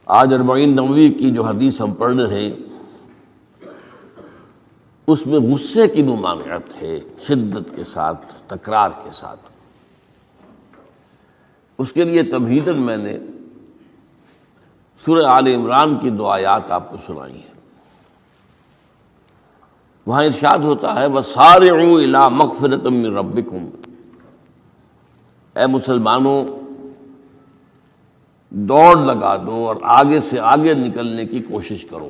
آج 40 نووی کی جو حدیث ہم پڑھ رہے ہیں اس میں غصے کی ممانعت ہے، شدت کے ساتھ، تکرار کے ساتھ۔ اس کے لیے تمہیداً میں نے سورہ آل عمران کی 2 آیات آپ کو سنائی ہیں۔ وہاں ارشاد ہوتا ہے وَسَارِعُوا إِلَىٰ مَغْفِرَةٍ مِّن رَبِّكُمْ، اے مسلمانوں دوڑ لگا دو اور آگے سے آگے نکلنے کی کوشش کرو۔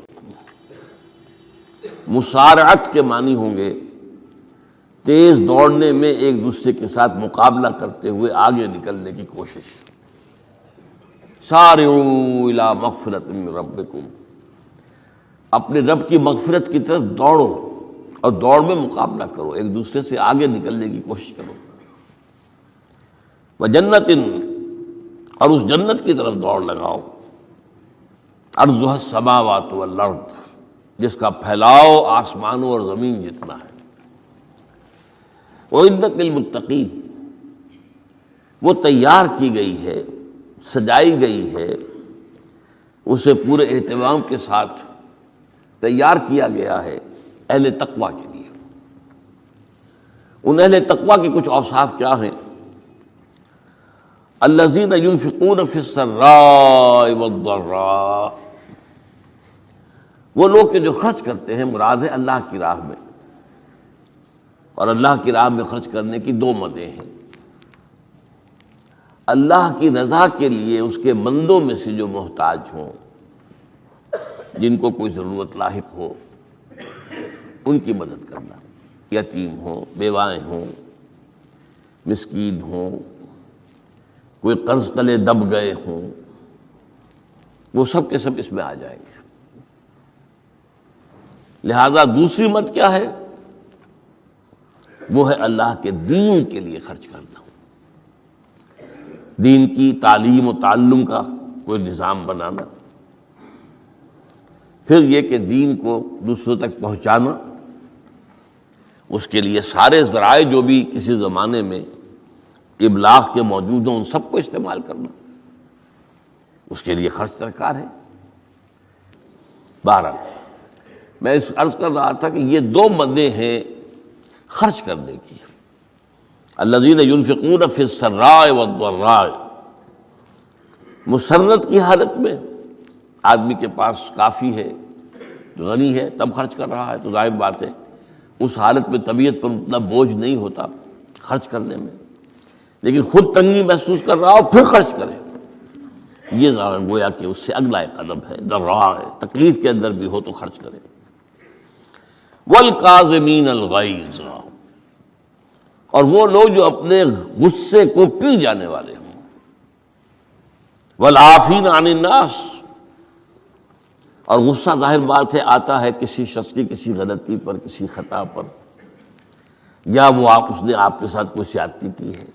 مسارعت کے معنی ہوں گے تیز دوڑنے میں ایک دوسرے کے ساتھ مقابلہ کرتے ہوئے آگے نکلنے کی کوشش۔ سارعوا الی مغفرۃ من ربکم، اپنے رب کی مغفرت کی طرف دوڑو اور دوڑ میں مقابلہ کرو، ایک دوسرے سے آگے نکلنے کی کوشش کرو۔ وجنت، اور اس جنت کی طرف دوڑ لگاؤ، عرضها السماوات والارض، جس کا پھیلاؤ آسمانوں اور زمین جتنا ہے۔ وَأُعِدَّتْ لِلْمُتَّقِينَ، وہ تیار کی گئی ہے، سجائی گئی ہے، اسے پورے اہتمام کے ساتھ تیار کیا گیا ہے اہل تقویٰ کے لیے۔ ان اہل تقویٰ کے کچھ اوصاف کیا ہیں؟ الذین ينفقون فی السراء والضراء، وہ لوگ کہ جو خرچ کرتے ہیں، مراد ہے اللہ کی راہ میں، اور اللہ کی راہ میں خرچ کرنے کی 2 مدیں ہیں۔ اللہ کی رضا کے لیے اس کے بندوں میں سے جو محتاج ہوں، جن کو کوئی ضرورت لاحق ہو، ان کی مدد کرنا، یتیم ہوں، بیوائیں ہوں، مسکین ہوں، کوئی قرض تلے دب گئے ہوں، وہ سب کے سب اس میں آ جائیں گے۔ لہذا دوسری مد کیا ہے؟ وہ ہے اللہ کے دین کے لیے خرچ کرنا، دین کی تعلیم و تعلم کا کوئی نظام بنانا، پھر یہ کہ دین کو دوسروں تک پہنچانا، اس کے لیے سارے ذرائع جو بھی کسی زمانے میں ابلاغ کے موجود ہوں ان سب کو استعمال کرنا، اس کے لیے خرچ درکار ہے۔ بہرحال میں اس عرض کر رہا تھا کہ یہ 2 مدیں ہیں خرچ کرنے کی۔ الذین ينفقون فی السراء والضراء، مسرت کی حالت میں آدمی کے پاس کافی ہے، غنی ہے، تب خرچ کر رہا ہے، تو ظاہر بات ہے اس حالت میں طبیعت پر اتنا بوجھ نہیں ہوتا خرچ کرنے میں، لیکن خود تنگی محسوس کر رہا ہو پھر خرچ کرے، یہ گویا کہ اس سے اگلا ایک قدم ہے، ضراء ہے، تکلیف کے اندر بھی ہو تو خرچ کرے۔ والکاظمین الغیظ، اور وہ لوگ جو اپنے غصے کو پی جانے والے ہوں۔ والعافین عن الناس، اور غصہ ظاہر بات ہے آتا ہے کسی شخص کی کسی غلطی پر، کسی خطا پر، یا وہ اس نے آپ کے ساتھ کوئی زیادتی کی ہے،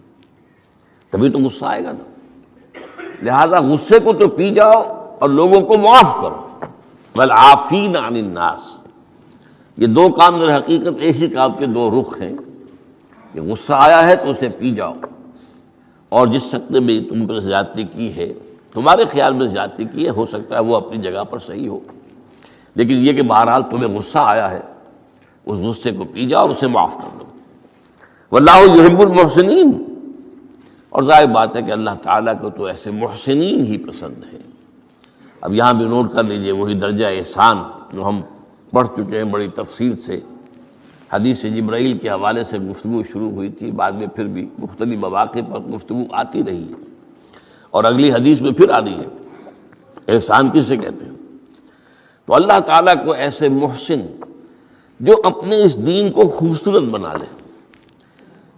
تبھی تو غصہ آئے گا نا۔ لہذا غصے کو تو پی جاؤ اور لوگوں کو معاف کرو۔ والعافین عن الناس، یہ 2 کام در حقیقت ایک ہی کام کے 2 رخ ہیں، کہ غصہ آیا ہے تو اسے پی جاؤ، اور جس شخص نے بھی تم پر زیادتی کی ہے، تمہارے خیال میں زیادتی کی ہے، ہو سکتا ہے وہ اپنی جگہ پر صحیح ہو، لیکن یہ کہ بہرحال تمہیں غصہ آیا ہے، اس غصے کو پی جاؤ اور اسے معاف کر دو۔ واللہ یحب المحسنین، اور ظاہر بات ہے کہ اللہ تعالیٰ کو تو ایسے محسنین ہی پسند ہے۔ اب یہاں بھی نوٹ کر لیجئے وہی درجہ احسان جو ہم پڑھ چکے ہیں بڑی تفصیل سے، حدیث جبرائیل کے حوالے سے گفتگو شروع ہوئی تھی، بعد میں پھر بھی مختلف مواقع پر گفتگو آتی رہی ہے، اور اگلی حدیث میں پھر آ رہی ہے احسان کسے کہتے ہیں۔ تو اللہ تعالیٰ کو ایسے محسن جو اپنے اس دین کو خوبصورت بنا لے،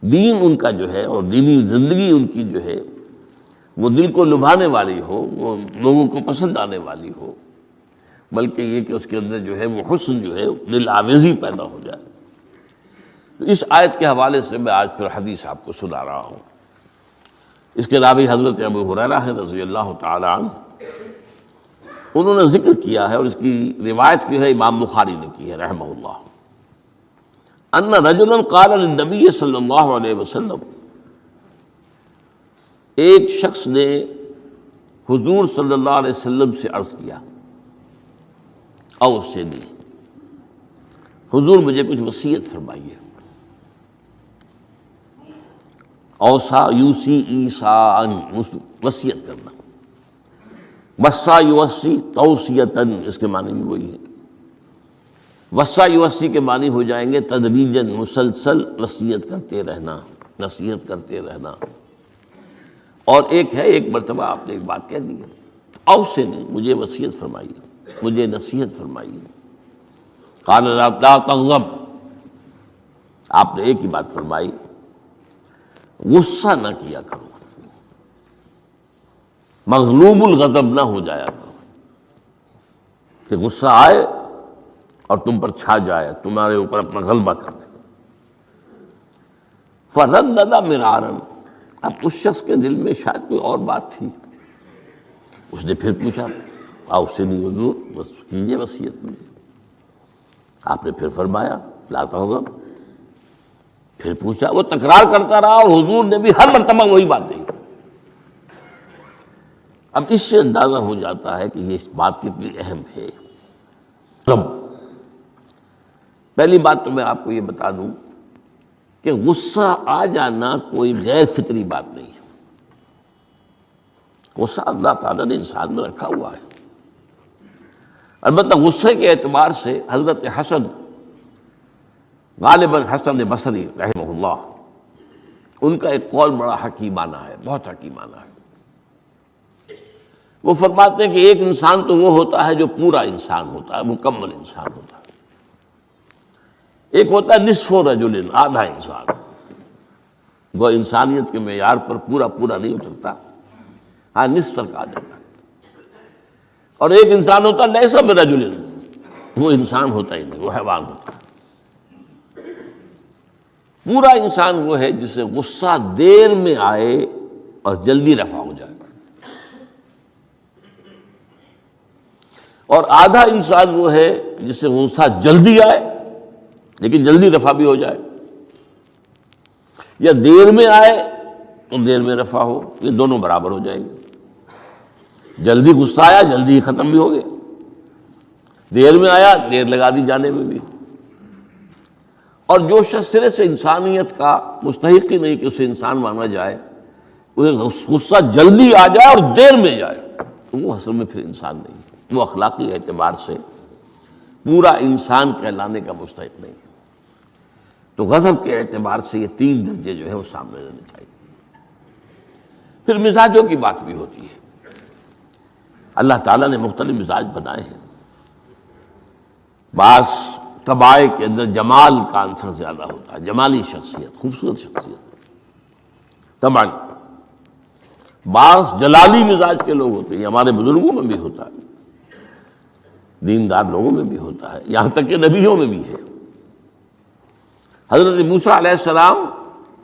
دین ان کا جو ہے اور دینی زندگی ان کی جو ہے وہ دل کو لبھانے والی ہو، وہ لوگوں کو پسند آنے والی ہو، بلکہ یہ کہ اس کے اندر جو ہے وہ حسن جو ہے دل آویزی پیدا ہو جائے۔ تو اس آیت کے حوالے سے میں آج پھر حدیث آپ کو سنا رہا ہوں۔ اس کے راوی حضرت ابو ہریرہ ہے رضی اللہ تعالی عنہ، انہوں نے ذکر کیا ہے اور اس کی روایت کی ہے امام بخاری نے کی ہے رحمہ اللہ، ان رجلا قال للنبی صلی اللہ علیہ وسلم، ایک شخص نے حضور صلی اللہ علیہ وسلم سے عرض کیا، اوصی نہیں، حضور مجھے کچھ وصیت فرمائیے۔ اوصا یوسی ایصاء، وصیت کرنا، وصا یوصی توصیتاً، اس کے معنی بھی وہی ہے۔ وصا یوصی کے معنی ہو جائیں گے تدریجاً، مسلسل وصیت کرتے رہنا، نصیحت کرتے رہنا۔ اور ایک ہے، ایک مرتبہ آپ نے ایک بات کہہ دی ہے، اوصی نہیں، مجھے وصیت فرمائیے، مجھے نصیحت فرمائیے۔ قال لا تغضب، آپ نے ایک ہی بات فرمائی، غصہ نہ کیا کرو، مغلوب الغضب نہ ہو جایا کرو، کہ غصہ آئے اور تم پر چھا جائے، تمہارے اوپر اپنا غلبہ کر دے۔ فردد مرارا، اب اس شخص کے دل میں شاید کوئی اور بات تھی، اس نے پھر پوچھا، اوصنی حضور، بس کیجیے وصیت مجھے۔ آپ نے پھر فرمایا لا تغضب، پھر پوچھا، وہ تکرار کرتا رہا اور حضور نے بھی ہر مرتبہ وہی بات کہی۔ اب اس سے اندازہ ہو جاتا ہے کہ یہ بات کتنی اہم ہے۔ پہلی بات تو میں آپ کو یہ بتا دوں کہ غصہ آ جانا کوئی غیر فطری بات نہیں ہے، غصہ اللہ تعالیٰ نے انسان میں رکھا ہوا ہے۔ البتہ غصے کے اعتبار سے حضرت حسن، غالباً حسن بصری رحمہ اللہ، ان کا ایک قول بڑا حکیمانہ ہے، بہت حکیمانہ ہے۔ وہ فرماتے ہیں کہ ایک انسان تو وہ ہوتا ہے جو پورا انسان ہوتا ہے، مکمل انسان ہوتا ہے، ایک ہوتا ہے نصف رجل، آدھا انسان، وہ انسانیت کے معیار پر پورا نہیں اترتا، ہاں نصف تک آ جاتا ہے۔ اور ایک انسان ہوتا ہے لیس برجل، وہ انسان ہوتا ہی نہیں، وہ حیوان ہوتا ہے۔ پورا انسان وہ ہے جسے غصہ دیر میں آئے اور جلدی رفع ہو جائے، اور آدھا انسان وہ ہے جسے غصہ جلدی آئے لیکن جلدی رفع بھی ہو جائے، یا دیر میں آئے تو دیر میں رفع ہو، یہ دونوں برابر ہو جائیں گے۔ جلدی غصہ آیا، جلدی ختم بھی ہو گیا، دیر میں آیا، دیر لگا دی جانے میں بھی۔ اور جو شخص سرے سے انسانیت کا مستحق ہی نہیں کہ اسے انسان مانا جائے، اسے غصہ جلدی آ جائے اور دیر میں جائے، تو وہ اصل میں پھر انسان نہیں ہے، وہ اخلاقی اعتبار سے پورا انسان کہلانے کا مستحق نہیں ہے۔ تو غضب کے اعتبار سے یہ تین درجے جو ہے وہ سامنے رہنے چاہیے۔ پھر مزاجوں کی بات بھی ہوتی ہے، اللہ تعالیٰ نے مختلف مزاج بنائے ہیں۔ بعض طبائع کے اندر جمال کا عنصر زیادہ ہوتا ہے، جمالی شخصیت، خوبصورت شخصیت طبعاً۔ بعض جلالی مزاج کے لوگ ہوتے ہیں، یہ ہمارے بزرگوں میں بھی ہوتا ہے، دیندار لوگوں میں بھی ہوتا ہے، یہاں تک کہ نبیوں میں بھی ہے۔ حضرت موسیٰ علیہ السلام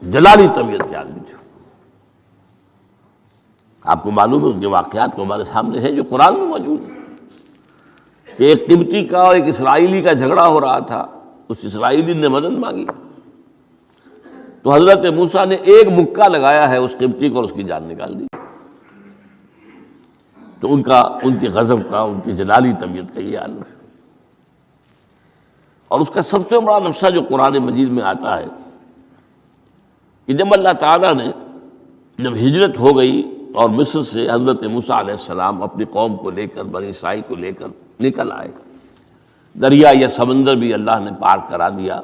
جلالی طبیعت کے آدمی تھے، آپ کو معلوم ہے، ان کے واقعات تو ہمارے سامنے ہیں جو قرآن میں موجود ہیں۔ ایک قبطی کا اور ایک اسرائیلی کا جھگڑا ہو رہا تھا، اس اسرائیلی نے مدد مانگی تو حضرت موسیٰ نے ایک مکہ لگایا ہے اس قبطی کو اور اس کی جان نکال دی۔ تو ان کے غضب کا، ان کی جلالی طبیعت کا یہ عالم ہے۔ اور اس کا سب سے بڑا نقشہ جو قرآن مجید میں آتا ہے کہ جب اللہ تعالیٰ نے جب ہجرت ہو گئی اور مصر سے حضرت موسیٰ علیہ السلام اپنی قوم کو لے کر، بنی اسرائیل کو لے کر نکل آئے، دریا یا سمندر بھی اللہ نے پار کرا دیا،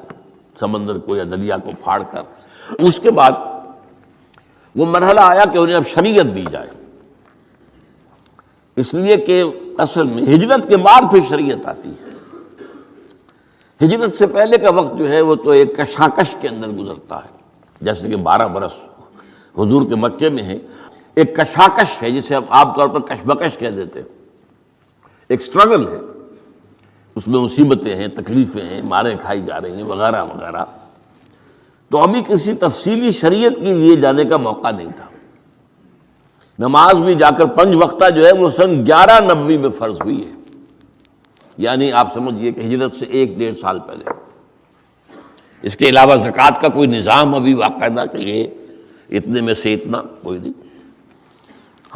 سمندر کو یا دریا کو پھاڑ کر، اس کے بعد وہ مرحلہ آیا کہ انہیں اب شریعت دی جائے، اس لیے کہ اصل میں ہجرت کے بعد پھر شریعت آتی ہے۔ ہجرت سے پہلے کا وقت جو ہے وہ تو ایک کشاکش کے اندر گزرتا ہے، جیسے کہ 12 برس حضور کے مکے میں ہے، ایک کشاکش ہے جسے ہم عام طور پر کشمکش کہہ دیتے ہیں، ایک سٹرگل ہے، اس میں مصیبتیں ہیں، تکلیفیں ہیں، ماریں کھائی جا رہی ہیں وغیرہ وغیرہ۔ تو ابھی کسی تفصیلی شریعت کے لیے جانے کا موقع نہیں تھا۔ نماز بھی جا کر 5 وقتہ جو ہے وہ سن 1190 میں فرض ہوئی ہے، یعنی آپ سمجھئے کہ ہجرت سے 1-1.5 سال پہلے۔ اس کے علاوہ زکوٰۃ کا کوئی نظام ابھی باقاعدہ کہ یہ اتنے میں سے اتنا کوئی نہیں۔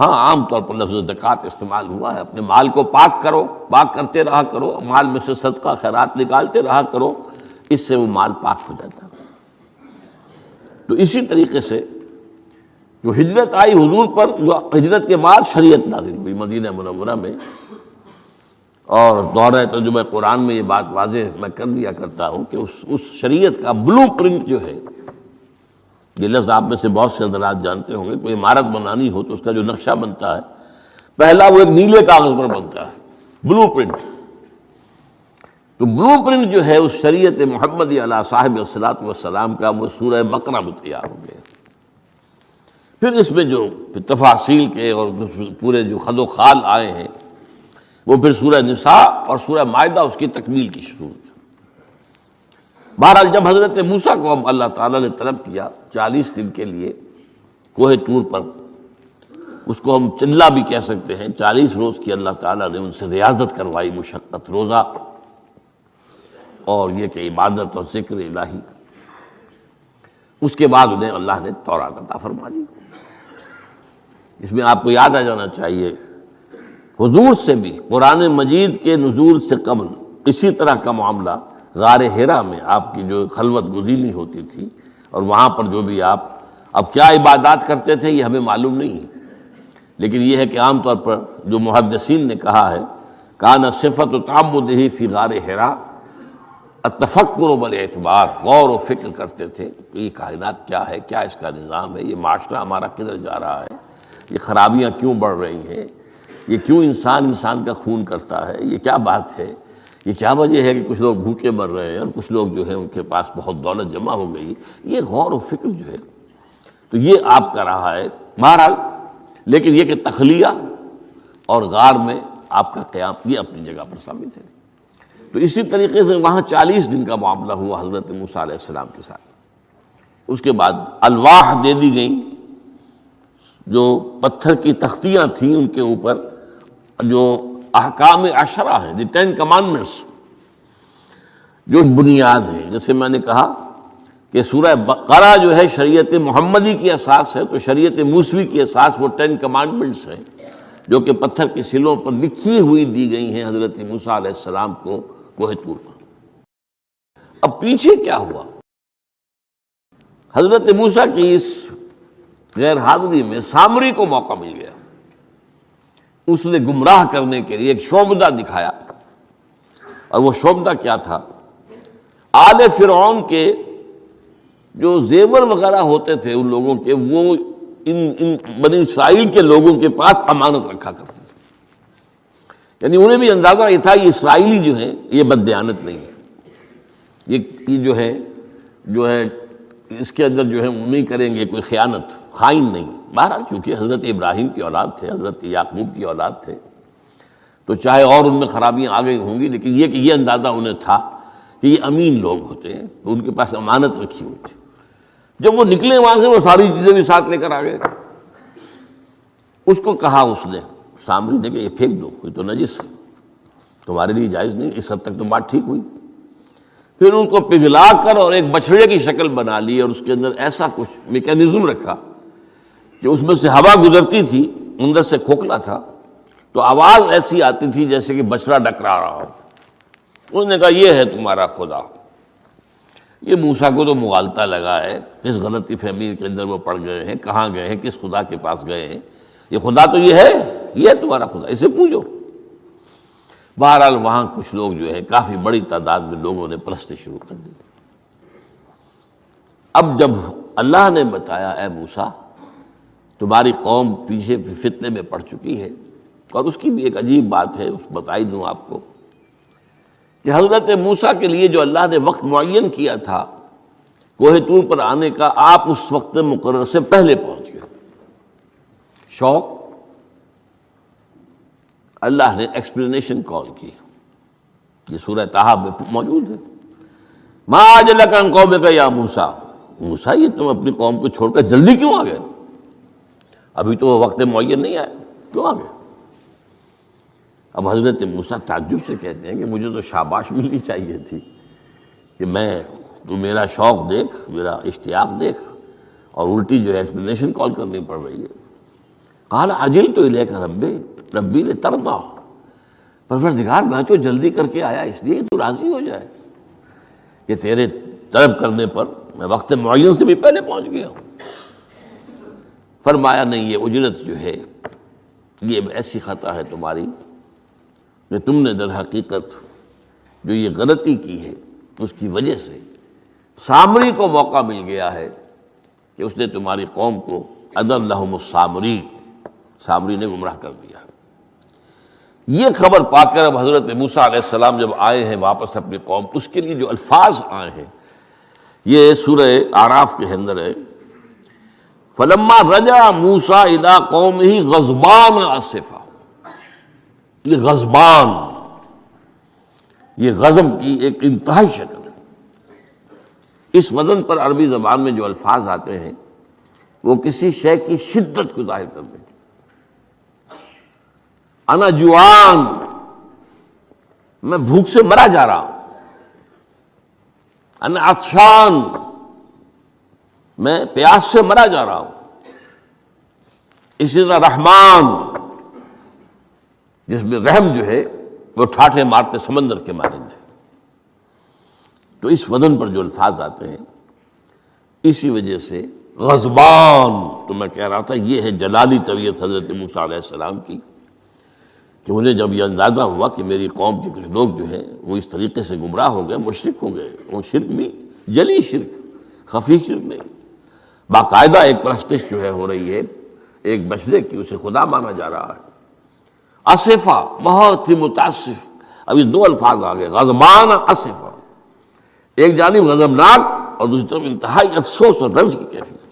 ہاں عام طور پر لفظ زکوٰۃ استعمال ہوا ہے، اپنے مال کو پاک کرو، پاک کرتے رہا کرو، مال میں سے صدقہ خیرات نکالتے رہا کرو، اس سے وہ مال پاک ہو جاتا ہے۔ تو اسی طریقے سے جو ہجرت آئی حضور پر، جو ہجرت کے بعد شریعت نازل ہوئی مدینہ منورہ میں، اور دورہ ترجمہ قرآن میں یہ بات واضح میں کر دیا کرتا ہوں کہ اس شریعت کا بلو پرنٹ جو ہے، یہ لفظ آپ میں سے بہت سے حضرات جانتے ہوں گے، کوئی عمارت بنانی ہو تو اس کا جو نقشہ بنتا ہے پہلا وہ ایک نیلے کاغذ پر بنتا ہے، بلو پرنٹ۔ تو بلو پرنٹ جو ہے اس شریعت محمدی علی صاحب الصلاۃ والسلام کا، وہ سورہ بقرہ میں تیار ہو گیا۔ پھر اس میں جو تفاصیل کے اور پورے جو خد و خال آئے ہیں وہ پھر سورہ نساء اور سورہ مائدہ اس کی تکمیل کی صورت۔ بہرحال جب حضرت موسیٰ کو اب اللہ تعالیٰ نے طلب کیا 40 دن کے لیے کوہ طور پر، اس کو ہم چلہ بھی کہہ سکتے ہیں، 40 روز کی اللہ تعالیٰ نے ان سے ریاضت کروائی، مشقت، روزہ اور یہ کہ عبادت اور ذکر الہی۔ اس کے بعد انہیں اللہ نے تورات عطا فرما دی۔ اس میں آپ کو یاد آ جانا چاہیے حضور سے بھی قرآن مجید کے نزول سے قبل اسی طرح کا معاملہ غار حرا میں آپ کی جو خلوت گزینی ہوتی تھی، اور وہاں پر جو بھی آپ اب کیا عبادات کرتے تھے یہ ہمیں معلوم نہیں ہے، لیکن یہ ہے کہ عام طور پر جو محدثین نے کہا ہے کان صفت تعبدہ فی غار حرا التفکر بالاعتبار، غور و فکر کرتے تھے کہ یہ کائنات کیا ہے، کیا اس کا نظام ہے، یہ معاشرہ ہمارا کدھر جا رہا ہے، یہ خرابیاں کیوں بڑھ رہی ہیں، یہ کیوں انسان کا خون کرتا ہے، یہ کیا بات ہے، یہ کیا وجہ ہے کہ کچھ لوگ بھوکے مر رہے ہیں اور کچھ لوگ جو ہے ان کے پاس بہت دولت جمع ہو گئی۔ یہ غور و فکر جو ہے تو یہ آپ کا رہا ہے بہرحال، لیکن یہ کہ تخلیہ اور غار میں آپ کا قیام یہ اپنی جگہ پر ثابت ہے۔ تو اسی طریقے سے وہاں 40 دن کا معاملہ ہوا حضرت موسیٰ علیہ السلام کے ساتھ۔ اس کے بعد الواح دے دی گئیں، جو پتھر کی تختیاں تھیں ان کے اوپر جو احکام عشرہ ہیں، دی 10 کمانڈمنٹس، جو بنیاد ہیں۔ جیسے میں نے کہا کہ سورہ بقرہ جو ہے شریعت محمدی کی اساس ہے، تو شریعت موسوی کی اساس وہ 10 کمانڈمنٹس ہیں جو کہ پتھر کی سلوں پر لکھی ہوئی دی گئی ہیں حضرت موسیٰ علیہ السلام کو کوہ طور پر۔ اب پیچھے کیا ہوا؟ حضرت موسیٰ کی اس غیر حاضری میں سامری کو موقع مل گیا، اس نے گمراہ کرنے کے لیے ایک شعبدہ دکھایا، اور وہ شعبدہ کیا تھا؟ آل فرعون کے جو زیور وغیرہ ہوتے تھے ان لوگوں کے، وہ ان بنی اسرائیل کے لوگوں کے پاس امانت رکھا کرتے تھے، یعنی انہیں بھی اندازہ یہ تھا یہ اسرائیلی جو ہیں یہ بددیانت نہیں ہے، یہ جو ہے اس کے اندر جو ہے وہ نہیں کریں گے کوئی خیانت، خائن نہیں۔ بہرحال چونکہ حضرت ابراہیم کی اولاد تھے، حضرت یعقوب کی اولاد تھے، تو چاہے اور ان میں خرابیاں آ گئی ہوں گی، لیکن یہ کہ یہ اندازہ انہیں تھا کہ یہ امین لوگ ہوتے ہیں، تو ان کے پاس امانت رکھی ہوئی تھی۔ جب وہ نکلے وہاں سے وہ ساری چیزیں بھی ساتھ لے کر آ گئے۔ اس کو کہا اس نے سامری نے کہ یہ پھینک دو، یہ تو نجس ہے، تمہارے لیے جائز نہیں۔ اس حد تک تو بات ٹھیک ہوئی۔ پھر ان کو پگھلا کر اور ایک بچڑے کی شکل بنا لی، اور اس کے اندر ایسا کچھ میکینزم رکھا کہ اس میں سے ہوا گزرتی تھی، اندر سے کھوکھلا تھا، تو آواز ایسی آتی تھی جیسے کہ بچڑا ڈکرا رہا ہو۔ انہوں نے کہا یہ ہے تمہارا خدا۔ یہ موسیٰ کو تو مغالطہ لگا ہے، کس غلطی فہمی کے اندر وہ پڑ گئے ہیں، کہاں گئے ہیں، کس خدا کے پاس گئے ہیں، یہ خدا تو یہ ہے تمہارا خدا، اسے پوجو۔ بہرحال وہاں کچھ لوگ جو ہے کافی بڑی تعداد میں لوگوں نے پرستی شروع کر دی۔ اب جب اللہ نے بتایا اے موسیٰ تمہاری قوم پیچھے فتنے میں پڑ چکی ہے، اور اس کی بھی ایک عجیب بات ہے، اس بتائی دوں آپ کو کہ حضرت موسیٰ کے لیے جو اللہ نے وقت معین کیا تھا کوہ طور پر آنے کا، آپ اس وقت مقرر سے پہلے پہنچ گئے۔ شوق اللہ نے ایکسپلینیشن کال کی، یہ سورہ طٰہٰ میں موجود ہے۔ ما اعجلک عن قومک یا موسیٰ، موسیٰ یہ تم اپنی قوم کو چھوڑ کر جلدی کیوں آ گئے؟ ابھی تو وقت معین نہیں آیا، کیوں آ گئے؟ اب حضرت موسیٰ تعجب سے کہتے ہیں کہ مجھے تو شاباش ملنی چاہیے تھی کہ تو میرا شوق دیکھ، میرا اشتیاق دیکھ، اور الٹی جو ہے ایکسپلینیشن کال کرنی پڑ رہی ہے۔ قال عجلت الیک ربی لترضی، پروردگار میں تو جلدی کر کے آیا اس لیے کہ تو راضی ہو جائے کہ تیرے طلب کرنے پر میں وقت معین سے بھی پہلے پہنچ گیا ہوں۔ فرمایا نہیں، یہ اجرت جو ہے یہ ایسی خطا ہے تمہاری کہ تم نے در حقیقت جو یہ غلطی کی ہے اس کی وجہ سے سامری کو موقع مل گیا ہے کہ اس نے تمہاری قوم کو اضلھم السامری، سامری نے گمراہ کر دیا۔ یہ خبر پا کر اب حضرت موسیٰ علیہ السلام جب آئے ہیں واپس اپنی قوم، اس کے لیے جو الفاظ آئے ہیں یہ سورہ اعراف کے اندر ہے، فلما رجع موسیٰ الی قومہ غضبان آسفا۔ یہ غضبان، یہ غضب کی ایک انتہائی شکل ہے۔ اس وزن پر عربی زبان میں جو الفاظ آتے ہیں وہ کسی شے کی شدت کو ظاہر کرتے ہیں۔ انا جوعان، میں بھوک سے مرا جا رہا ہوں۔ انا عطشان، میں پیاس سے مرا جا رہا ہوں۔ اسی طرح رحمان، جس میں رحم جو ہے وہ ٹھاٹھے مارتے سمندر کے مانند ہے۔ تو اس وزن پر جو الفاظ آتے ہیں اسی وجہ سے غضبان، تو میں کہہ رہا تھا یہ ہے جلالی طبیعت حضرت موسیٰ علیہ السلام کی، کہ انہیں جب یہ اندازہ ہوا کہ میری قوم کے کچھ لوگ جو ہیں وہ اس طریقے سے گمراہ ہو گئے، مشرک ہو گئے، وہ شرک بھی جلی شرک، خفی شرک نہیں، باقاعدہ ایک پرستش جو ہے ہو رہی ہے ایک بشرے کی، اسے خدا مانا جا رہا ہے۔ اسفا، بہت ہی متاسف۔ اب یہ دو الفاظ آ گئے، غضبان اسفا، ایک جانب غضبناک اور دوسری طرف انتہائی افسوس اور رنج کی کیفیت۔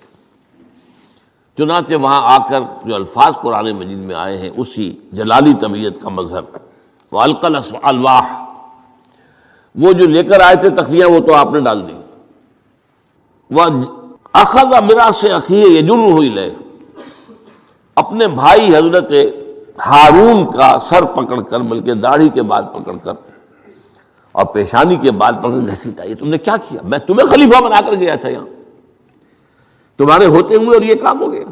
چنانچہ وہاں آ کر جو الفاظ قرآن مجید میں آئے ہیں اسی جلالی طبیعت کا مظہر، وَأَلْقَى الْأَلْوَاحَ، وہ جو لے کر آئے تھے تختیاں وہ تو آپ نے ڈال دی۔ وَأَخَذَ بِرَأْسِ أَخِيهِ يَجُرُّهُ إِلَيْهِ، اپنے بھائی حضرت ہارون کا سر پکڑ کر، بلکہ داڑھی کے بال پکڑ کر اور پیشانی کے بال پکڑ کر گھسیٹا، یہ تم نے کیا کیا؟ میں تمہیں خلیفہ بنا کر گیا تھا یہاں، تمہارے ہوتے ہوئے اور یہ کام ہو گیا،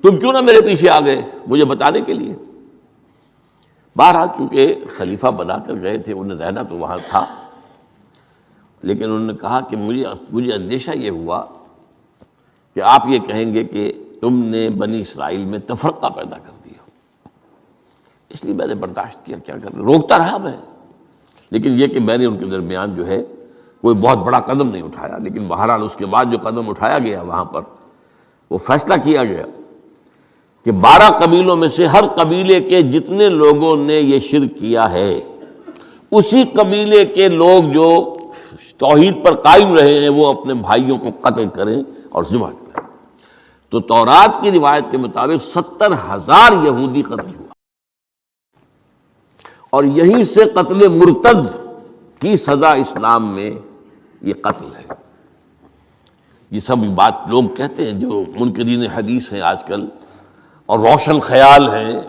تم کیوں نہ میرے پیچھے آ گئے مجھے بتانے کے لیے؟ بہرحال چونکہ خلیفہ بنا کر گئے تھے، انہیں رہنا تو وہاں تھا، لیکن انہوں نے کہا کہ مجھے اندیشہ یہ ہوا کہ آپ یہ کہیں گے کہ تم نے بنی اسرائیل میں تفرقہ پیدا کر دیا، اس لیے میں نے برداشت کیا، کیا کرنا، روکتا رہا میں، لیکن یہ کہ میں نے ان کے درمیان جو ہے کوئی بہت بڑا قدم نہیں اٹھایا۔ لیکن بہرحال اس کے بعد جو قدم اٹھایا گیا وہاں پر وہ فیصلہ کیا گیا کہ 12 قبیلوں میں سے ہر قبیلے کے جتنے لوگوں نے یہ شرک کیا ہے اسی قبیلے کے لوگ جو توحید پر قائم رہے ہیں وہ اپنے بھائیوں کو قتل کریں اور ذبح کریں۔ تو تورات کی روایت کے مطابق 70,000 یہودی قتل ہوا، اور یہیں سے قتل مرتد کی سزا اسلام میں یہ قتل ہے۔ یہ سب بات لوگ کہتے ہیں جو منکرین حدیث ہیں آج کل اور روشن خیال ہیں،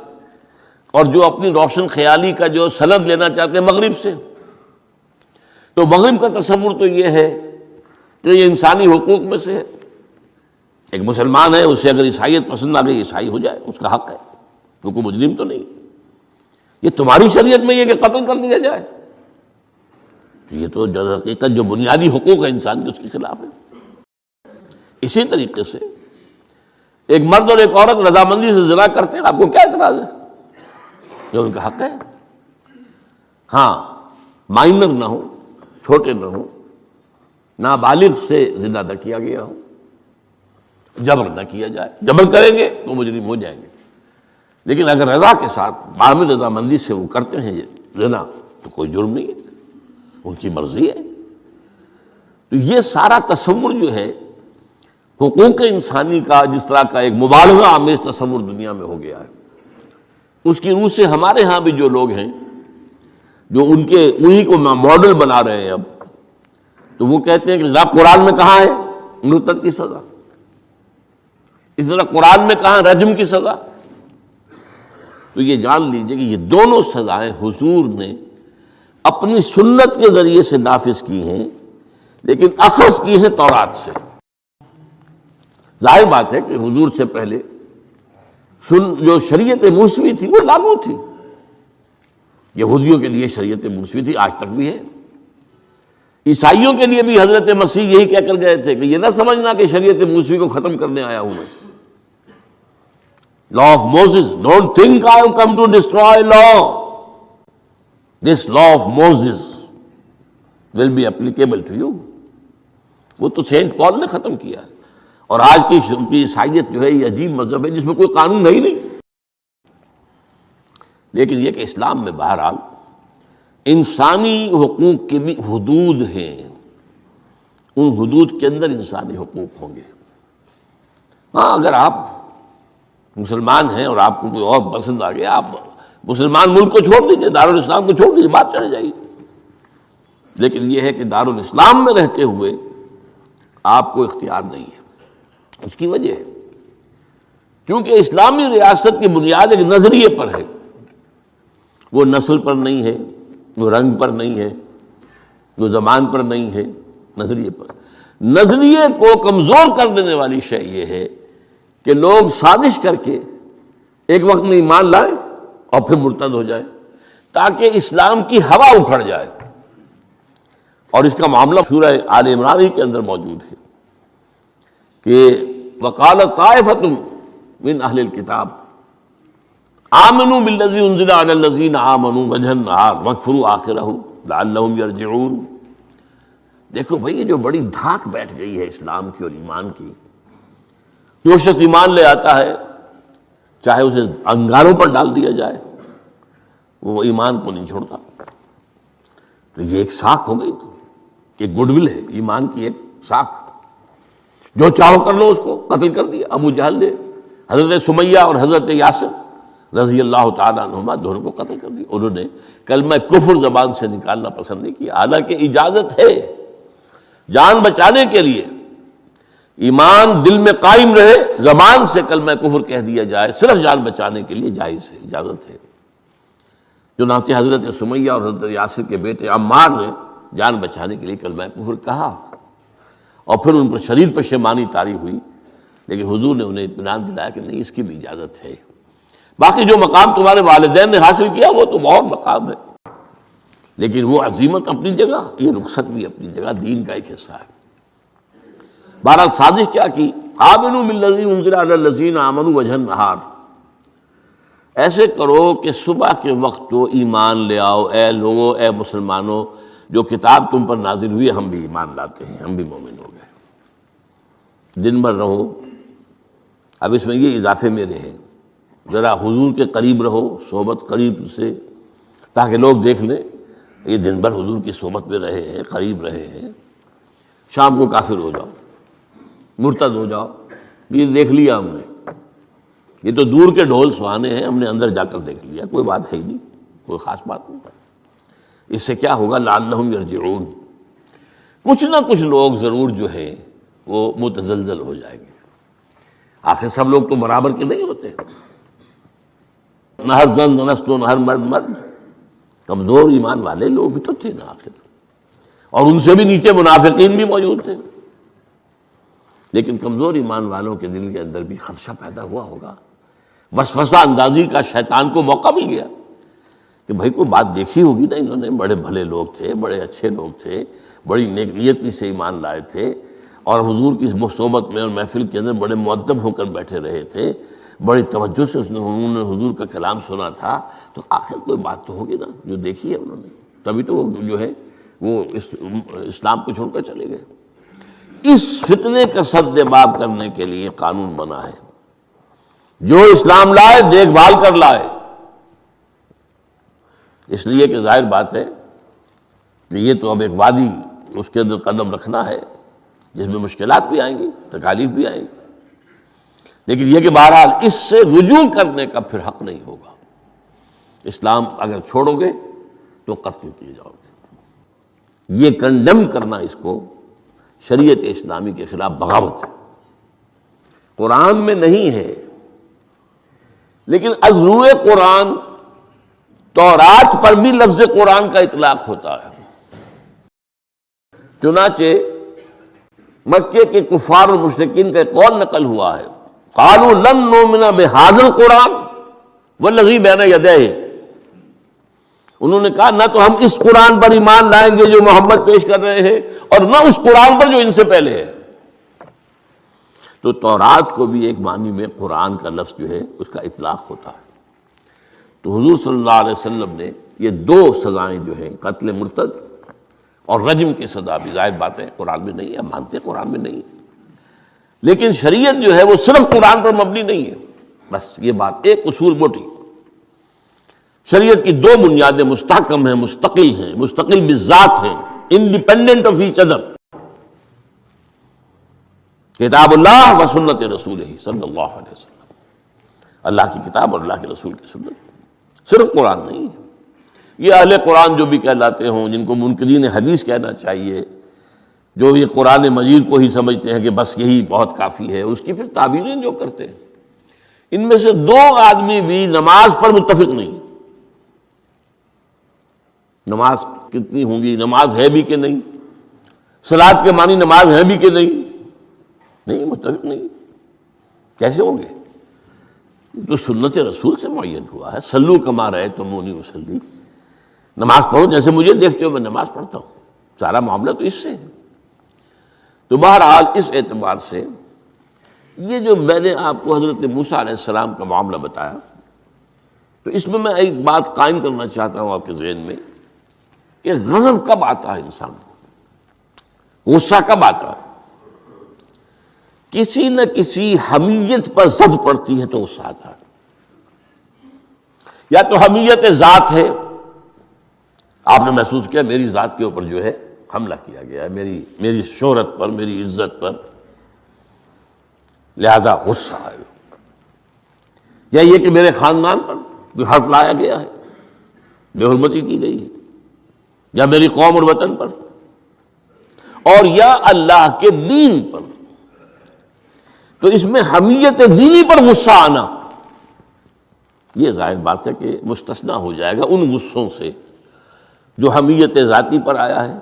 اور جو اپنی روشن خیالی کا جو سند لینا چاہتے ہیں مغرب سے، تو مغرب کا تصور تو یہ ہے کہ یہ انسانی حقوق میں سے ہے، ایک مسلمان ہے اسے اگر عیسائیت پسند آ گئی عیسائی ہو جائے، اس کا حق ہے، وہ کوئی مجرم تو نہیں۔ یہ تمہاری شریعت میں یہ کہ قتل کر دیا جائے، یہ تو در حقیقت جو بنیادی حقوق ہے انسان کے اس کے خلاف ہے۔ اسی طریقے سے ایک مرد اور ایک عورت رضامندی سے زنا کرتے ہیں، آپ کو کیا اعتراض ہے؟ جو ان کا حق ہے، ہاں مائنر نہ ہو، چھوٹے نہ ہو، نابالغ سے زنا نہ کیا گیا ہو، جبر نہ کیا جائے، جبر کریں گے تو مجرم ہو جائیں گے، لیکن اگر رضا کے ساتھ باہمی رضامندی سے وہ کرتے ہیں زنا تو کوئی جرم نہیں ہے، ان کی مرضی ہے۔ تو یہ سارا تصور جو ہے حقوق انسانی کا جس طرح کا ایک مبالغہ آمیز تصور دنیا میں ہو گیا ہے، اس کی روح سے ہمارے ہاں بھی جو لوگ ہیں جو انہی کو ماڈل بنا رہے ہیں اب، تو وہ کہتے ہیں کہ جناب قرآن میں کہاں ہے مرتد کی سزا، اس طرح قرآن میں کہاں رجم کی سزا؟ تو یہ جان لیجئے کہ یہ دونوں سزائیں حضور نے اپنی سنت کے ذریعے سے نافذ کی ہیں، لیکن اخذ کی ہیں تورات سے۔ ظاہر بات ہے کہ حضور سے پہلے جو شریعت موسوی تھی وہ لاگو تھی. یہودیوں کے لیے شریعت موسوی تھی، آج تک بھی ہے. عیسائیوں کے لیے بھی حضرت مسیح یہی کہہ کر گئے تھے کہ یہ نہ سمجھنا کہ شریعت موسوی کو ختم کرنے آیا ہوں میں. Law of Moses, don't think I have come to destroy law. This law of Moses will be applicable to you. وہ تو سینٹ پال نے ختم کیا ہے. اور آج کی عیسائیت جو ہے یہ عجیب مذہب ہے جس میں کوئی قانون ہے ہی نہیں. لیکن یہ کہ اسلام میں بہرحال انسانی حقوق کے بھی حدود ہیں، ان حدود کے اندر انسانی حقوق ہوں گے. ہاں اگر آپ مسلمان ہیں اور آپ کو کوئی اور پسند آ گیا، آپ مسلمان ملک کو چھوڑ دیجیے، دارالاسلام کو چھوڑ دیجیے، بات چلے جائے گی. لیکن یہ ہے کہ دارالاسلام میں رہتے ہوئے آپ کو اختیار نہیں ہے. اس کی وجہ ہے کیونکہ اسلامی ریاست کی بنیاد ایک نظریے پر ہے. وہ نسل پر نہیں ہے، وہ رنگ پر نہیں ہے، وہ زبان پر نہیں ہے، نظریے پر. نظریے کو کمزور کر دینے والی شے یہ ہے کہ لوگ سازش کر کے ایک وقت میں ایمان لائیں اور پھر مرتد ہو جائیں تاکہ اسلام کی ہوا اکھڑ جائے. اور اس کا معاملہ سورہ آل عمران ہی کے اندر موجود ہے کہ وقالت طائفۃ من اہل الکتاب آمنوا بالذی انزل علی الذین آمنوا وجہ النہار واکفروا آخرہ لعلہم یرجعون. دیکھو بھائی یہ جو بڑی دھاک بیٹھ گئی ہے اسلام کی اور ایمان کی. جو شخص ایمان لے آتا ہے چاہے اسے انگاروں پر ڈال دیا جائے وہ ایمان کو نہیں چھوڑتا. تو یہ ایک ساکھ ہو گئی، ایک گڈ ول ہے ایمان کی، ایک ساکھ. جو چاہو کر لو اس کو قتل کر دیا. ابو جہل نے حضرت سمیہ اور حضرت یاسر رضی اللہ تعالیٰ عنہما دونوں کو قتل کر دیا. انہوں نے کلمہ کفر زبان سے نکالنا پسند نہیں کیا، حالانکہ اجازت ہے جان بچانے کے لیے. ایمان دل میں قائم رہے، زبان سے کلمہ کفر کہہ دیا جائے صرف جان بچانے کے لیے جائز ہے، اجازت ہے. چنانچہ حضرت سمیہ اور حضرت یاسر کے بیٹے عمار نے جان بچانے کے لیے کلمہ کفر کہا اور پھر ان پر شدید پشیمانی طاری ہوئی. لیکن حضور نے انہیں اطمینان دلایا کہ نہیں، اس کی بھی اجازت ہے. باقی جو مقام تمہارے والدین نے حاصل کیا وہ تو بہت مقام ہے، لیکن وہ عظیمت اپنی جگہ، یہ رخصت بھی اپنی جگہ، دین کا ایک حصہ ہے. بہرحال سازش کیا کی؟ آمنوا بالذی انزل علی الذین آمنوا وجہ النہار. ایسے کرو کہ صبح کے وقت تو ایمان لے آؤ، اے لوگو، اے مسلمانوں، جو کتاب تم پر نازل ہوئی ہم بھی ایمان لاتے ہیں، ہم بھی مومن ہو گئے. دن بھر رہو. اب اس میں یہ اضافے میرے ہیں، ذرا حضور کے قریب رہو، صحبت قریب سے، تاکہ لوگ دیکھ لیں یہ دن بھر حضور کی صحبت میں رہے ہیں، قریب رہے ہیں. شام کو کافر ہو جاؤ، مرتد ہو جاؤ، یہ دیکھ لیا ہم نے، یہ تو دور کے ڈھول سہانے ہیں، ہم نے اندر جا کر دیکھ لیا، کوئی بات ہے ہی نہیں، کوئی خاص بات نہیں. اس سے کیا ہوگا؟ لعلہم یرجعون. کچھ نہ کچھ لوگ ضرور جو ہیں وہ متزلزل ہو جائیں گے. آخر سب لوگ تو برابر کے نہیں ہوتے، نہ ہر زن نست و نہ ہر مرد مرد. کمزور ایمان والے لوگ بھی تو تھے نا آخر، اور ان سے بھی نیچے منافقین بھی موجود تھے. لیکن کمزور ایمان والوں کے دل کے اندر بھی خدشہ پیدا ہوا ہوگا، وسوسہ اندازی کا شیطان کو موقع مل گیا کہ بھائی کوئی بات دیکھی ہوگی نا، انہوں نے بڑے بھلے لوگ تھے، بڑے اچھے لوگ تھے، بڑی نیک نیتی سے ایمان لائے تھے، اور حضور کی صحبت میں اور محفل کے اندر بڑے مؤدب ہو کر بیٹھے رہے تھے، بڑی توجہ سے انہوں نے حضور کا کلام سنا تھا. تو آخر کوئی بات تو ہوگی نا جو دیکھی ہے انہوں نے، تبھی تو وہ جو ہے وہ اسلام کو چھوڑ کر چلے گئے. اس فتنے کا سد باب کرنے کے لیے قانون بنا ہے، جو اسلام لائے دیکھ بھال کر لائے. اس لیے کہ ظاہر بات ہے کہ یہ تو اب ایک وادی، اس کے اندر قدم رکھنا ہے جس میں مشکلات بھی آئیں گی، تکالیف بھی آئیں گی. لیکن یہ کہ بہرحال اس سے رجوع کرنے کا پھر حق نہیں ہوگا. اسلام اگر چھوڑو گے تو قتل کیے جاؤ گے. یہ کنڈم کرنا اس کو شریعت اسلامی کے خلاف بغاوت ہے. قرآن میں نہیں ہے، لیکن از روئے قرآن تورات پر بھی لفظ قرآن کا اطلاق ہوتا ہے. چنانچہ مکے کے کفار اور مشرکین کا قول نقل ہوا ہے قالوا لن نؤمن بهذا القرآن والذی بین یدیہ، انہوں نے کہا نہ تو ہم اس قرآن پر ایمان لائیں گے جو محمد پیش کر رہے ہیں، اور نہ اس قرآن پر جو ان سے پہلے ہے۔ تو تورات کو بھی ایک معنی میں قرآن کا لفظ جو ہے اس کا اطلاق ہوتا ہے۔ تو حضور صلی اللہ علیہ وسلم نے یہ دو سزائیں جو ہیں، قتل مرتد اور رجم کی سزا بھی، ظاہر بات ہے قرآن میں نہیں ہے، ہم مانتے ہیں قرآن میں نہیں ہے، لیکن شریعت جو ہے وہ صرف قرآن پر مبنی نہیں ہے۔ بس یہ بات ایک اصول موٹی، شریعت کی دو بنیادیں مستحکم ہیں، مستقل بالذات ہیں، انڈیپینڈنٹ آف ایچ ادر، کتاب اللہ و سنت رسول صلی اللہ علیہ وسلم، اللہ کی کتاب اور اللہ کے رسول کی سنت، صرف قرآن نہیں ہے۔ یہ اہل قرآن جو بھی کہلاتے ہوں، جن کو منکرین حدیث کہنا چاہیے، جو یہ قرآن مجید کو ہی سمجھتے ہیں کہ بس یہی بہت کافی ہے، اس کی پھر تعبیریں جو کرتے ہیں، ان میں سے دو آدمی بھی نماز پر متفق نہیں۔ نماز کتنی ہوں گی، نماز ہے بھی کہ نہیں، صلاۃ کے معنی نماز ہے بھی کہ نہیں، متفق نہیں، کیسے ہوں گے؟ جو سنت رسول سے معین ہوا ہے، صلو کما رأیتمونی اصلی، نماز پڑھو جیسے مجھے دیکھتے ہو میں نماز پڑھتا ہوں، سارا معاملہ تو اس سے ہے۔ تو بہرحال اس اعتبار سے یہ جو میں نے آپ کو حضرت موسیٰ علیہ السلام کا معاملہ بتایا، تو اس میں میں ایک بات قائم کرنا چاہتا ہوں آپ کے ذہن میں، کہ غضب کب آتا ہے انسان کو، غصہ کب آتا ہے؟ کسی نہ کسی حمیت پر زد پڑتی ہے تو غصہ آتا ہے، یا تو حمیت ذات ہے، آپ نے محسوس کیا میری ذات کے اوپر جو ہے حملہ کیا گیا ہے، میری شہرت پر، میری عزت پر، لہذا غصہ آئے، یا یہ کہ میرے خاندان پر کوئی حرف لایا گیا ہے، بے حرمتی کی گئی ہے، یا میری قوم اور وطن پر، اور یا اللہ کے دین پر، تو اس میں حمیت دینی پر غصہ آنا یہ ظاہر بات ہے کہ مستثنیٰ ہو جائے گا ان غصوں سے جو حمیت ذاتی پر آیا ہے،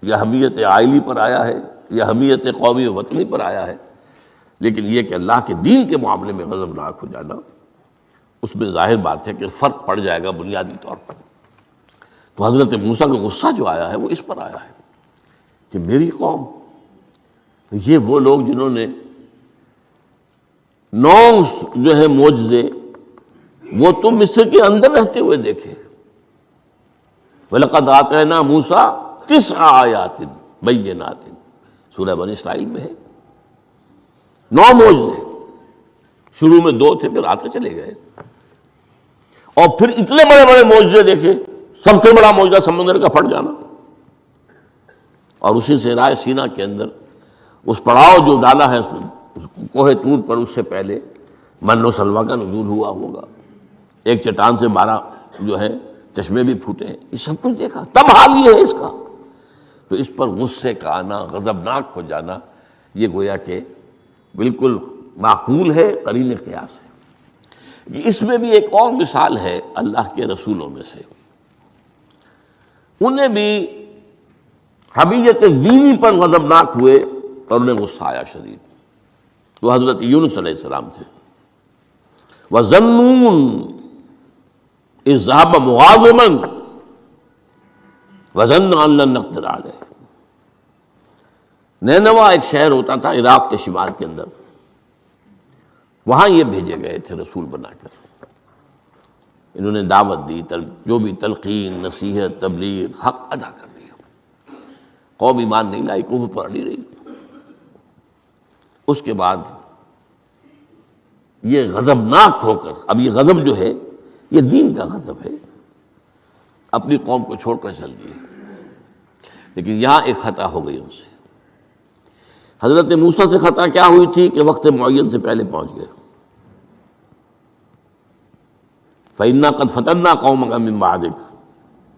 یا حمیت عائلی پر آیا ہے، یا حمیت قومی و وطنی پر آیا ہے۔ لیکن یہ کہ اللہ کے دین کے معاملے میں غضبناک ہو جانا، اس میں ظاہر بات ہے کہ فرق پڑ جائے گا بنیادی طور پر۔ تو حضرت موسیٰ کا غصہ جو آیا ہے وہ اس پر آیا ہے کہ میری قوم، یہ وہ لوگ جنہوں نے 9 جو ہے معجزے وہ تو مصر کے اندر رہتے ہوئے دیکھے، وَلَقَدْ آتَيْنَا مُوسَىٰ 9 آیات بینات، سورہ بنی اسرائیل میں ہے 9 معجزے، شروع میں 2 تھے پھر آتے چلے گئے، اور پھر اتنے بڑے بڑے معجزے دیکھے، سب سے بڑا معجزہ سمندر کا پھٹ جانا، اور اسی صحرائے سینا کے اندر اس پڑاؤ جو ڈالا ہے کوہ طور پر، اس سے پہلے من و سلویٰ کا نزول ہوا ہوگا، ایک چٹان سے 12 جو ہے چشمے بھی پھوٹے ہیں، یہ سب کچھ دیکھا، تب حال یہ ہے اس کا۔ تو اس پر غصے کا آنا، غضبناک ہو جانا، یہ گویا کہ بالکل معقول ہے، قرین قیاس ہے۔ اس میں بھی ایک اور مثال ہے اللہ کے رسولوں میں سے، انہیں بھی حمیت دینی پر غضبناک ہوئے اور انہیں غصہ آیا شدید، تو حضرت یونس علیہ السلام تھے۔ وَظَنُّونَ إِذْ ذَهَبَ مُغَاضِبًا وَظَنَّ أَن لَّن نَّقْدِرَ عَلَيْهِ، نینوا ایک شہر ہوتا تھا عراق کے شمال کے اندر، وہاں یہ بھیجے گئے تھے رسول بنا کر، انہوں نے دعوت دی، جو بھی تلقین، نصیحت، تبلیغ، حق ادا کر دیا، قوم ایمان نہیں لائی، کفر پر اڑی رہی۔ اس کے بعد یہ غضبناک ہو کر، اب یہ غضب جو ہے یہ دین کا غضب ہے، اپنی قوم کو چھوڑ کر چل دیے، لیکن یہاں ایک خطا ہو گئی ان سے۔ حضرت موسیٰ سے خطا کیا ہوئی تھی کہ وقت معین سے پہلے پہنچ گئے، فَإِنَّا قَدْ فَتَنَّا قَوْمَكَ مِن بَعْدِكَ،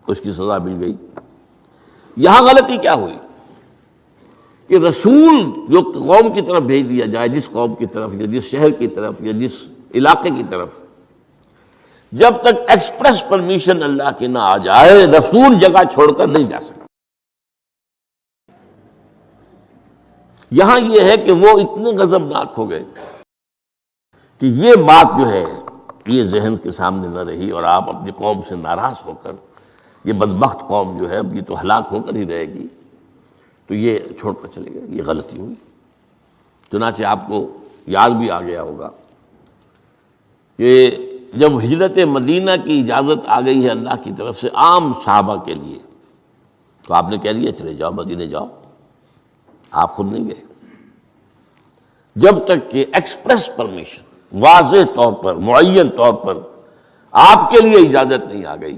اس کی سزا مل گئی۔ یہاں غلطی کیا ہوئی کہ رسول جو قوم کی طرف بھیج دیا جائے، جس قوم کی طرف یا جس شہر کی طرف یا جس علاقے کی طرف، جب تک ایکسپریس پرمیشن اللہ کی نہ آ جائے، رسول جگہ چھوڑ کر نہیں جا سکتا۔ یہاں یہ ہے کہ وہ اتنے غضبناک ہو گئے کہ یہ بات جو ہے یہ ذہن کے سامنے نہ رہی اور آپ اپنی قوم سے ناراض ہو کر یہ بدبخت قوم جو ہے اب یہ تو ہلاک ہو کر ہی رہے گی، تو یہ چھوڑ کر چلے گئے، یہ غلطی ہوئی۔ چنانچہ آپ کو یاد بھی آ گیا ہوگا کہ جب ہجرت مدینہ کی اجازت آ گئی ہے اللہ کی طرف سے عام صحابہ کے لیے، تو آپ نے کہہ دیا چلے جاؤ مدینے جاؤ، آپ خود نہیں گئے جب تک کہ ایکسپریس پرمیشن واضح طور پر معین طور پر آپ کے لیے اجازت نہیں آ گئی،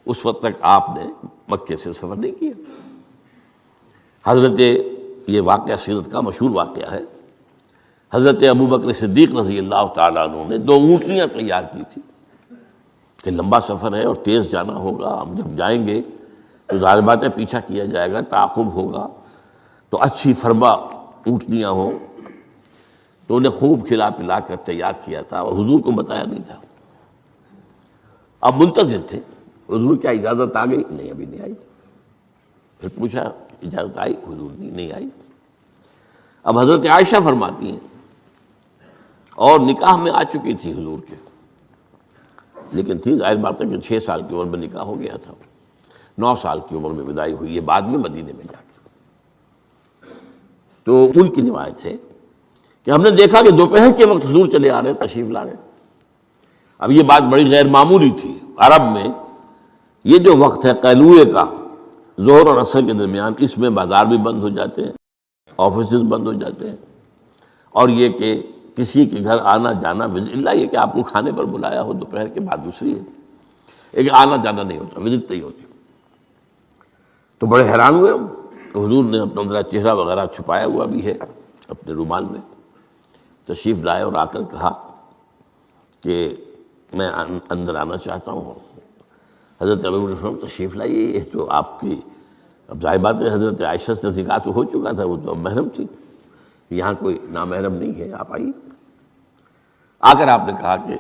اس وقت تک آپ نے مکے سے سفر نہیں کیا۔ حضرت یہ واقعہ سیرت کا مشہور واقعہ ہے، حضرت ابوبکر صدیق رضی اللہ تعالیٰ عنہ نے 2 اونٹنیاں تیار کی تھی کہ لمبا سفر ہے اور تیز جانا ہوگا، ہم جب جائیں گے تو ظاہر بات ہے پیچھا کیا جائے گا، تعاقب ہوگا، تو اچھی فربا اونٹنیاں ہوں، تو انہیں خوب کھلا پلا کر تیار کیا تھا اور حضور کو بتایا نہیں تھا۔ اب منتظر تھے حضور کیا اجازت آ گئی؟ نہیں ابھی نہیں آئی۔ پھر پوچھا اجازت آئی؟ حضور نہیں آئی۔ اب حضرت عائشہ فرماتی ہیں اور نکاح میں آ چکی تھی حضور کے، لیکن تھی ظاہر بات ہے کہ 6 سال کی عمر میں نکاح ہو گیا تھا، 9 سال کی عمر میں وداعی ہوئی ہے بعد میں مدینے میں جا کے۔ تو ان کی روایت ہے کہ ہم نے دیکھا کہ دوپہر کے وقت حضور چلے آ رہے، تشریف لا رہے۔ اب یہ بات بڑی غیر معمولی تھی، عرب میں یہ جو وقت ہے قیلولے کا، ظہر اور عصر کے درمیان، اس میں بازار بھی بند ہو جاتے ہیں، آفیسز بند ہو جاتے ہیں، اور یہ کہ کسی کے گھر آنا جانا اللہ یہ کہ آپ کو کھانے پر بلایا ہو دوپہر کے بعد دوسری ہے، ایک آنا جانا نہیں ہوتا، وزٹ نہیں ہوتی۔ تو بڑے حیران ہوئے ہم، تو حضور نے اپنا ذرا چہرہ وغیرہ چھپایا ہوا بھی ہے اپنے رومال میں، تشریف لائے اور آ کر کہا کہ میں اندر آنا چاہتا ہوں۔ حضرت ابو تشریف لائیے، یہ تو آپ کی اب ظاہر بات ہے حضرت عائشہ سے نکاح تو ہو چکا تھا، وہ تو اب محرم تھی، یہاں کوئی نامحرم نہیں ہے، آپ آئیے۔ آ کر آپ نے کہا کہ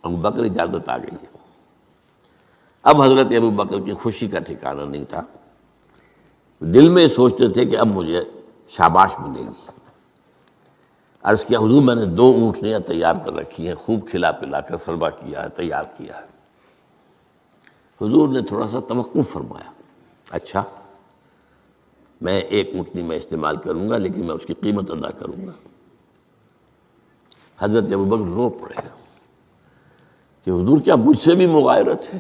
ابو بکر اجازت آ گئی ہے۔ اب حضرت ابو بکر کی خوشی کا ٹھکانہ نہیں تھا، دل میں سوچتے تھے کہ اب مجھے شاباش ملے گی۔ عرض کیا حضور میں نے 2 اونٹنیاں تیار کر رکھی ہیں، خوب کھلا پلا کر فرما کیا ہے، تیار کیا ہے۔ حضور نے تھوڑا سا توقف فرمایا، اچھا میں 1 اونٹنی میں استعمال کروں گا لیکن میں اس کی قیمت ادا کروں گا۔ حضرت ابوبکر رو پڑے کہ حضور کیا مجھ سے بھی مغایرت ہے؟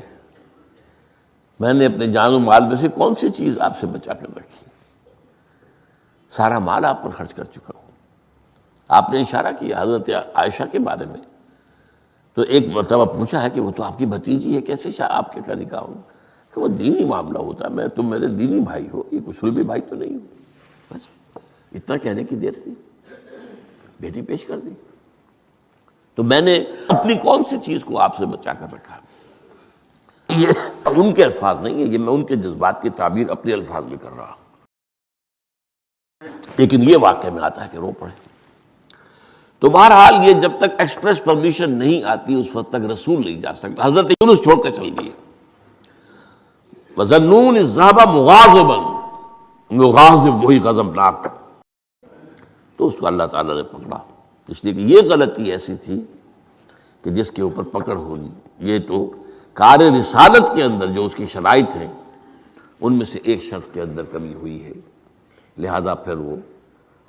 میں نے اپنے جان و مال میں سے کون سی چیز آپ سے بچا کر رکھی؟ سارا مال آپ پر خرچ کر چکا ہوں۔ آپ نے اشارہ کیا حضرت عائشہ کے بارے میں، تو ایک مرتبہ پوچھا ہے کہ وہ تو آپ کی بھتیجی ہے، کیسے آپ کے کا نکاح ہوگا؟ کہ وہ دینی معاملہ ہوتا ہے، تم میرے دینی بھائی ہو، یہ کچھ بھی بھائی تو نہیں ہو۔ بس اتنا کہنے کی دیر تھی، بیٹی پیش کر دی۔ تو میں نے اپنی کون سی چیز کو آپ سے بچا کر رکھا؟ یہ ان کے الفاظ نہیں ہے، یہ میں ان کے جذبات کی تعبیر اپنے الفاظ میں کر رہا ہوں، لیکن یہ واقعہ میں آتا ہے کہ رو پڑے۔ تو بہرحال یہ جب تک ایکسپریس پرمیشن نہیں آتی اس وقت تک رسول نہیں جا سکتا۔ حضرت یونس چھوڑ کر چل دیے، وَظَنُّونِ الذَّهَبَ مُغَاضِبًا، مغاضب وہی غضبناک، تو اس کو اللہ تعالیٰ نے پکڑا، اس لیے کہ یہ غلطی ایسی تھی کہ جس کے اوپر پکڑ ہونی۔ یہ تو کار رسالت کے اندر جو اس کی شرائط ہیں ان میں سے ایک شرط کے اندر کمی ہوئی ہے، لہذا پھر وہ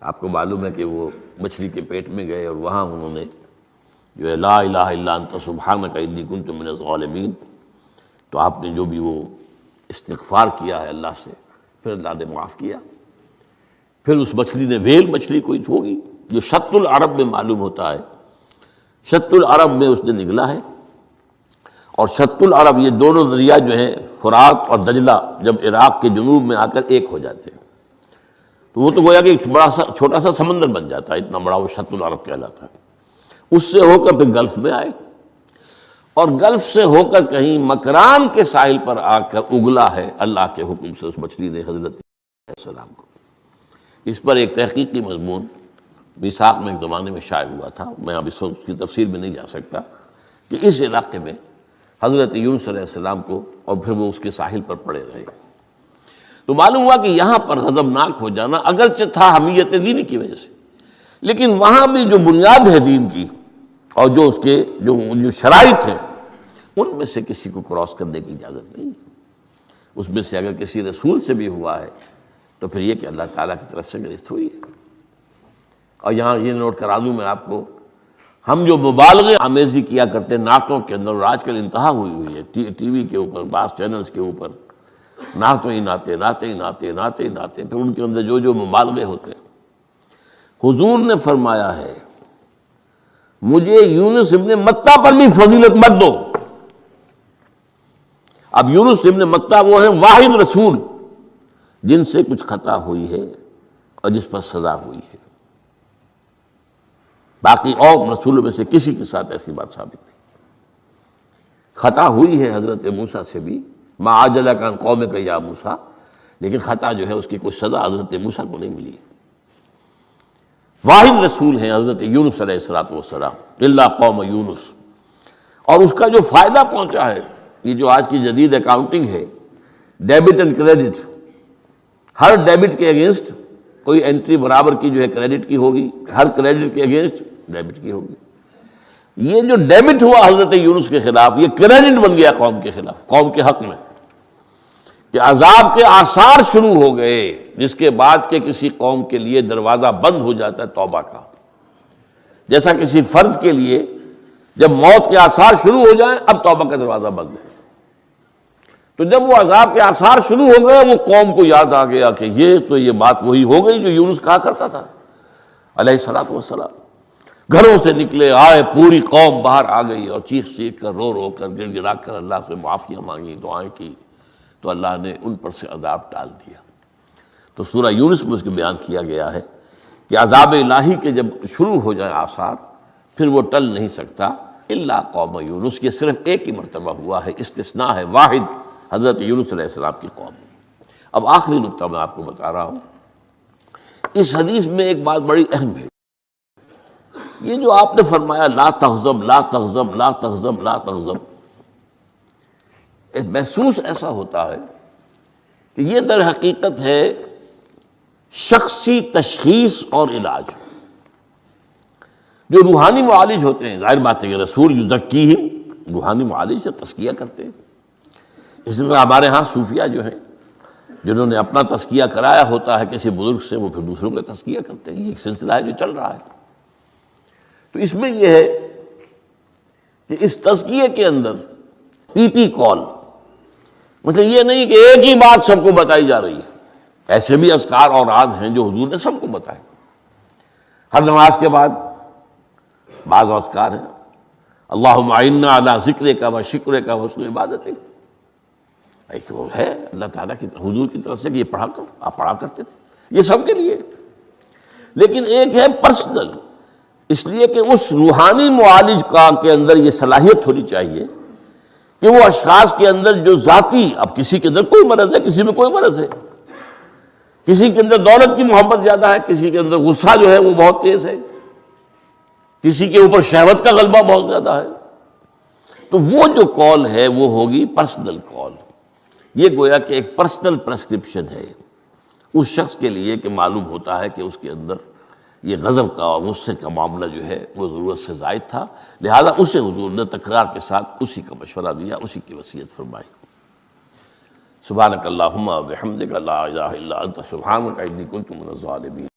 آپ کو معلوم ہے کہ وہ مچھلی کے پیٹ میں گئے اور وہاں انہوں نے جو ہے لا الہ الا انت سبحانک انی کنت من الظالمین، تو آپ نے جو بھی وہ استغفار کیا ہے اللہ سے، پھر اللہ نے معاف کیا۔ پھر اس مچھلی نے، ویل مچھلی کوئی ہوگی جو شط العرب میں معلوم ہوتا ہے، شط العرب میں اس نے نگلا ہے، اور شط العرب یہ دونوں دریا جو ہیں فرات اور دجلہ جب عراق کے جنوب میں آ کر ایک ہو جاتے ہیں تو وہ تو گویا کہ ایک بڑا سا چھوٹا سا سمندر بن جاتا ہے، اتنا بڑا وہ شط العرب کہلاتا ہے۔ اس سے ہو کر پھر گلف میں آئے، اور گلف سے ہو کر کہیں مکران کے ساحل پر آ کر اگلا ہے اللہ کے حکم سے اس مچھلی نے حضرت علیہ السلام کو۔ اس پر ایک تحقیقی مضمون میثاق میں ایک زمانے میں شائع ہوا تھا، میں اب اس وقت اس کی تفسیر میں نہیں جا سکتا، کہ اس علاقے میں حضرت یونس علیہ السلام کو اور پھر وہ اس کے ساحل پر پڑے رہے، تو معلوم ہوا کہ یہاں پر غضبناک ہو جانا اگرچہ تھا حمیت دینی کی وجہ سے، لیکن وہاں بھی جو بنیاد ہے دین کی اور جو اس کے جو شرائط ہیں ان میں سے کسی کو کراس کرنے کی اجازت نہیں ہے۔ اس میں سے اگر کسی رسول سے بھی ہوا ہے تو پھر یہ کہ اللہ تعالیٰ کی طرف سے گرفت ہوئی ہے۔ اور یہاں یہ نوٹ کرا دوں میں آپ کو، ہم جو مبالغے آمیزی کیا کرتے ہیں نعتوں کے اندر، اور آج کل انتہا ہوئی ہے ٹی وی کے اوپر، بعض چینلز کے اوپر نعتوں ہی نعتیں، نعتیں ہی نعتیں، نعتیں ہی نعتیں، پھر ان کے اندر جو مبالغے ہوتے ہیں۔ حضور نے فرمایا ہے مجھے یونس ابن متہ پر بھی فضیلت مت دو۔ اب یونس ابن متہ وہ ہیں واحد رسول جن سے کچھ خطا ہوئی ہے اور جس پر سزا ہوئی ہے، باقی اور رسولوں میں سے کسی کے ساتھ ایسی بات ثابت نہیں۔ خطا ہوئی ہے حضرت موسیٰ سے بھی، ما عجلک عن قومک یا موسیٰ، لیکن خطا جو ہے اس کی کوئی سزا حضرت موسیٰ کو نہیں ملی۔ واحد رسول ہیں حضرت یونس علیہ السلام، الا قوم یونس۔ اور اس کا جو فائدہ پہنچا ہے، یہ جو آج کی جدید اکاؤنٹنگ ہے، debit and credit, Hare debit کے اگینسٹ کوئی انٹری برابر کی جو ہے کریڈٹ کی ہوگی، ہر کریڈٹ کے اگینسٹ ڈیبٹ کی ہوگی۔ یہ جو ڈیبٹ ہوا حضرت یونس کے خلاف، یہ کریڈٹ بن گیا قوم کے خلاف، قوم کے حق میں، کہ عذاب کے آثار شروع ہو گئے، جس کے بعد کہ کسی قوم کے لیے دروازہ بند ہو جاتا ہے توبہ کا، جیسا کسی فرد کے لیے جب موت کے آثار شروع ہو جائیں اب توبہ کا دروازہ بند ہے۔ تو جب وہ عذاب کے آثار شروع ہو گئے، وہ قوم کو یاد آ گیا کہ یہ بات وہی ہو گئی جو یونس کہا کرتا تھا علیہ السلام۔ گھروں سے نکلے آئے، پوری قوم باہر آ گئی اور چیخ چیخ کر، رو رو کر، گر گرا کر اللہ سے معافیاں مانگی، دعائیں کی، تو اللہ نے ان پر سے عذاب ٹال دیا۔ تو سورہ یونس میں اس کو بیان کیا گیا ہے کہ عذاب الہی کے جب شروع ہو جائے آثار، پھر وہ ٹل نہیں سکتا الا قوم یونس۔ یہ صرف ایک ہی مرتبہ ہوا ہے، استثناء ہے واحد، حضرت یونس علیہ السلام کی قوم۔ اب آخری نقطہ میں آپ کو بتا رہا ہوں، اس حدیث میں ایک بات بڑی اہم ہے۔ یہ جو آپ نے فرمایا لا تغضب لا تغضب لا تغضب لا تغضب، ایک محسوس ایسا ہوتا ہے کہ یہ در حقیقت ہے شخصی تشخیص اور علاج۔ جو روحانی معالج ہوتے ہیں، ظاہر بات ہے کہ رسول یزکیہم، روحانی معالج سے تزکیہ کرتے ہیں۔ اسی طرح ہمارے ہاں صوفیہ جو ہیں، جنہوں نے اپنا تزکیہ کرایا ہوتا ہے کسی بزرگ سے، وہ پھر دوسروں کا تزکیہ کرتے ہیں۔ یہ ایک سلسلہ ہے جو چل رہا ہے۔ تو اس میں یہ ہے کہ اس تزکیے کے اندر پی پی کال، مطلب یہ نہیں کہ ایک ہی بات سب کو بتائی جا رہی ہے۔ ایسے بھی اذکار اور راز ہیں جو حضور نے سب کو بتائے۔ ہر نماز کے بعد بعض اذکار ہیں، اللہم اعنا علی ذکرک و شکرک و حسن عبادتک، ایک وہ ہے اللہ تعالیٰ کی حضور کی طرف سے کہ یہ پڑھا کرو، آپ پڑھا کرتے تھے، یہ سب کے لیے۔ لیکن ایک ہے پرسنل، اس لیے کہ اس روحانی معالج کا کے اندر یہ صلاحیت ہونی چاہیے کہ وہ اشخاص کے اندر جو ذاتی، اب کسی کے اندر کوئی مرض ہے، کسی میں کوئی مرض ہے، کسی کے اندر دولت کی محبت زیادہ ہے، کسی کے اندر غصہ جو ہے وہ بہت تیز ہے، کسی کے اوپر شہوت کا غلبہ بہت زیادہ ہے، تو وہ جو کال ہے وہ ہوگی پرسنل کال۔ یہ گویا کہ ایک پرسنل پرسکرپشن ہے اس شخص کے لیے کہ معلوم ہوتا ہے کہ اس کے اندر یہ غضب کا اور غصے کا معاملہ جو ہے وہ ضرورت سے زائد تھا، لہذا اسے حضور نے تکرار کے ساتھ اسی کا مشورہ دیا، اسی کی وصیت فرمائی۔ سبحانک اللہم و بحمدک لا الہ الا انت سبحانک انی کنت من الظالمین۔